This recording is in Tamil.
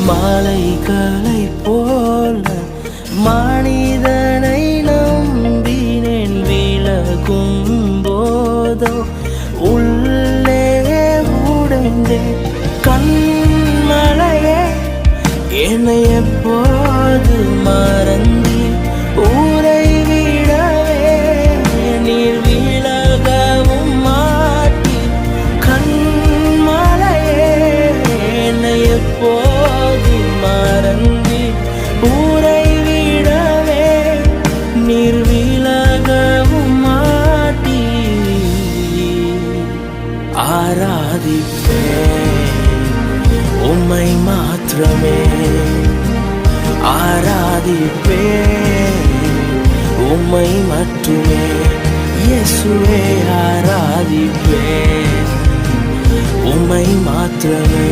மாலைகளை போல மனிதனை நம்பினேன், விலகும் போதோ உள்ளே உடைந்தேன். கண்மலையே என்னை எப்போது மறந்தி ஊரை விடவே நீர் விலகவும் மாட்டி. கண்மலையே என்னை எப்போது மறந்தி ஊரை விடவே நீர் விலகவும் மாட்டி. ஆராதிப்பேன் உம்மை மாத்திரமே, ஆராதிப்பேன் உம்மை மட்டுமே. இயேசுவே ஆராதிப்பேன் உம்மை மாத்திரமே.